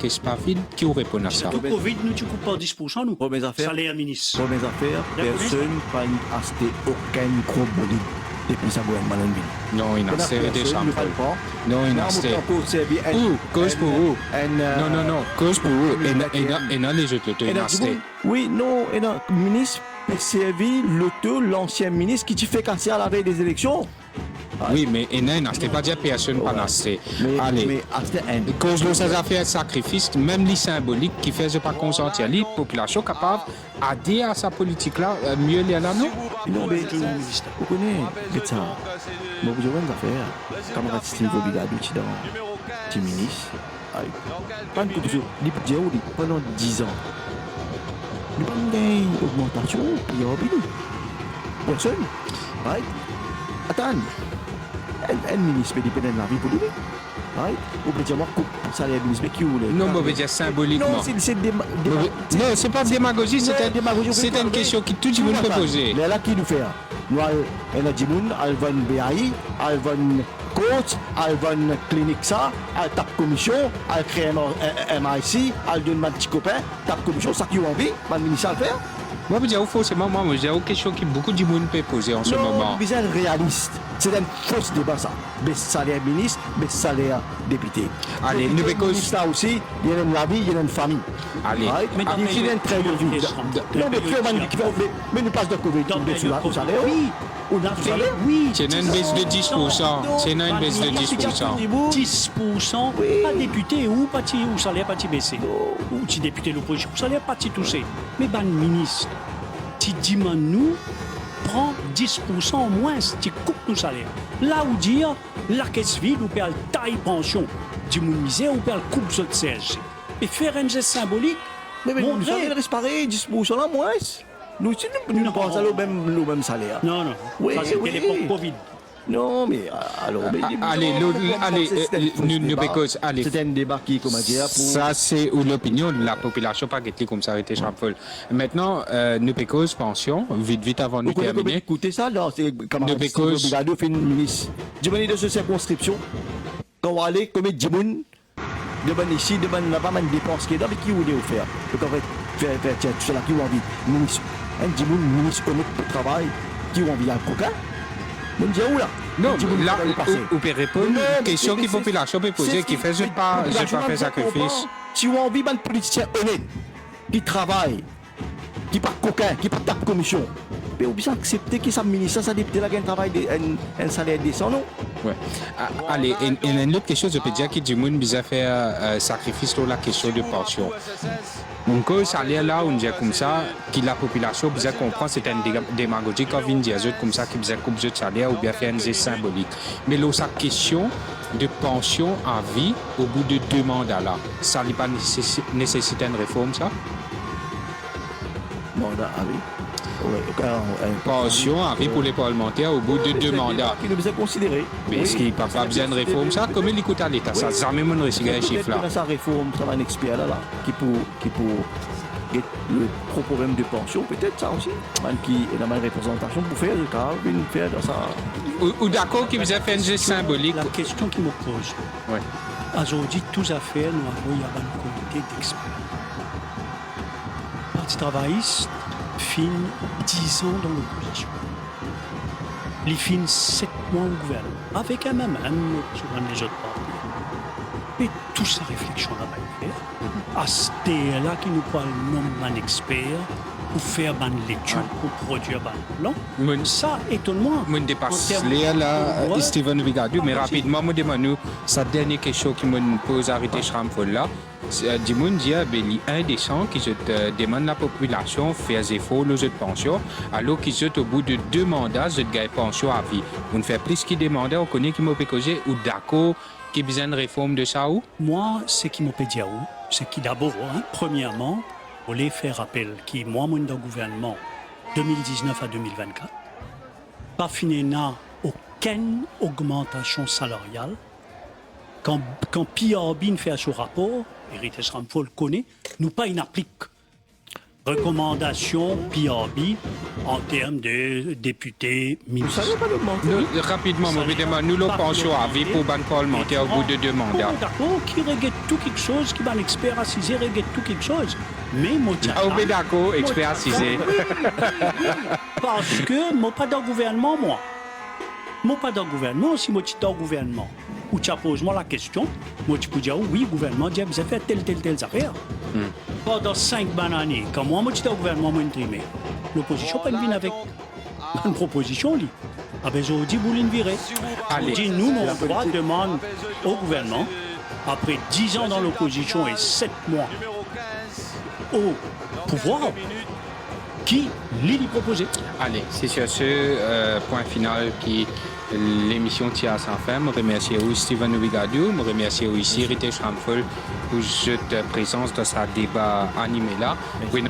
caisse pas vide, qui vous répond à ça? Tout Covid, nous, tu coupes pas 10%, nous. Premières affaires. Salaire ministre. Premières affaires, personne n'a acheté aucun gros bolide depuis sa gouvernement. Non, il n'a serré des chambres. Non, il n'a serré. Cause pour vous. Non. Cause pour vous. Et dans les autres, il n'a serré. Oui, non, et non, ministre peut servir l'ancien ministre qui t'y fait casser à la veille des élections. Oui, mais il n'a pas dit personne pas nasser. Allez, cause de ces affaires sacrifices, même les symboliques qui faisaient pas consentir, la population capable d'adhérer à sa politique là, mieux les là, non? Non, mais vous connaissez, ça. Moi, vous avez des affaires. Camarade Steve Obligado, qui dans le ministre. Pas une coupe pendant 10 ans. Nous avons une augmentation, puis il y a un personne. Right? Attends. Un ministre peut dépendre de la vie politique. Right? Vous pouvez dire, moi, ça les ministres qui voulait. Non, mais vous pouvez dire symboliquement. Non, c'est pas démagogie, c'est une question que tout le monde peut poser. Mais là, qui nous fait? Nous, on a dit, on va une BAI, on va une coach, on va une clinique, ça, on tape commission, on crée un MIC, on donne un petit copain, tape commission, ça qui a envie, le ministre à le faire. Moi, je veux dire, forcément, moi, je dis une question que beaucoup de monde peut poser en ce moment. Non, vous êtes réaliste. C'est un faux débat, ça. Mais salaire ministre, mais salaire député. Allez, nous avons ça aussi, il y a une vie, il y a une famille. Allez. Mais il y a une très bonne vie. Non, mais nous passons de Covid, vous savez, oui. Oui. C'est une baisse de 10%. C'est une baisse de 10%. 10%, pas député ou salaire pas baissé. Ou si député l'opposition, salaire pas touché. Mais ban ministre, tu dis nous prend 10% au moins, tu coupes nos salaires. Là où dire, la caisse vide, ou perd taille pension, du monde misère, ou perd coupe de CSG. Et faire un geste symbolique, mais vous savez, il reste pareil, 10% là, moins. Nous pensons au même salaire. Non. Oui, ça c'était l'époque Covid. Non, mais alors. Allez, c'est un débat qui, comment dire, pour. Ça, c'est l'opinion de la population, pas guetter comme ça, arrêter Champol. Maintenant, nous pécose pension, vite avant de terminer. Écoutez ça, là, c'est comme un fait une ministre. Demain, de cette circonscription, quand on va aller, comme Djimoun, devant ici, devant là-bas, une dépense qui est là, mais qui voulait faire. Donc, on va faire tout cela qui ont envie. Ministre, un Djimoun, ministre honnête pour le travail, qui ont envie à coquin. On dit où là? Non, là, vous pouvez répondre à une question que la population peut poser, qui fait je pas faire sacrifice. Si vous avez envie d'un politicien honnête, qui travaille, qui pas coquin, qui pas tape commission, mais vous pouvez accepter que ça ministre, ça député là, un travail, un salaire décent, non? Ouais. Allez, et une autre question, je peux dire que du monde bisa faire sacrifice sur la question de pension. Donc, salaire là, on dit comme ça, que la population bisa comprendre c'est une démagogie quand vient dire comme ça, qui bisa couper de salaire ou bien faire un geste symbolique. Mais là, sa question de pension à vie au bout de 2 mandats là, ça n'est pas nécessité une réforme, ça? Mandat à vie. Pension à vie pour les parlementaires au bout de 2 mandats. Qui nous a considéré. Mais est-ce qu'il n'y a pas besoin de réforme ça? Comment il écoute à l'État? Ça n'a jamais mon récit les chiffres là. Sa réforme, ça va un expert là, qui pour le problème de pension, peut-être ça aussi. Qui est dans ma représentation pour faire le cas, faire dans ça. Ou d'accord qui vous a fait un geste symbolique. La question qui me pose. Oui. Aujourd'hui, tous affaires, nous avons un comité d'experts. Parti travailliste fin 10 ans dans l'opposition. Les fin 7 mois au gouvernement, avec un même sur un des autres partis. Et toute sa réflexion là-bas faire. À ce là qui nous parle non d'un expert pour faire une lecture, pour produire un plan. Ça étonne-moi. Je dépasse là, Steven Vigadu, mais rapidement, je demande sa dernière question qui me pose à arrêter Schrampol là. Du monde dit un des gens qui demande la population faire des efforts aux autres pensions, alors qu'ils sont au bout de 2 mandats, ils gagnent pension à vie. On fait plus qu'ils demandent, on connaît qui m'a causé ou d'accord qui a besoin de réforme de ça ou? Moi, ce qui m'a dit c'est qui d'abord, premièrement, on les faire appel qui moi dans le gouvernement 2019 à 2024, pas fini aucune augmentation salariale. Quand Pierre Bin fait son rapport, Héritage Ramphol connaît, nous pas une applique. recommandations PRB en termes de députés, Vous ministres. savez pas de mentir. Rapidement, évidemment, nous le pensions à vie pour ban parlementaire au bout de 2 mandats. Oh, d'accord, qui regrette tout quelque chose, qui va l'expert assisé regrette tout quelque chose. Mais moi, tiens, Ah, oui, d'accord, expert assisé. parce que moi pas dans le gouvernement, moi. Moi pas dans le gouvernement, si moi tu es dans le gouvernement, ou tu poses moi la question, moi tu peux dire oui, le gouvernement dit vous avez fait telle affaire. Pendant 5 bonnes années, quand moi tu es dans le gouvernement, moi je l'opposition pas venir avec une proposition. Ah ben je dis vous virer. Allez. Je dis nous, mon droit demande au gouvernement, après 10 ans dans l'opposition et 7 mois au pouvoir, qui l'y proposer. Allez, c'est sur ce point final qui l'émission tient à sa fin. Je remercie aussi Steven Ouigadou, je remercie aussi Rite Schramfel pour cette présence dans ce débat animé là. Oui,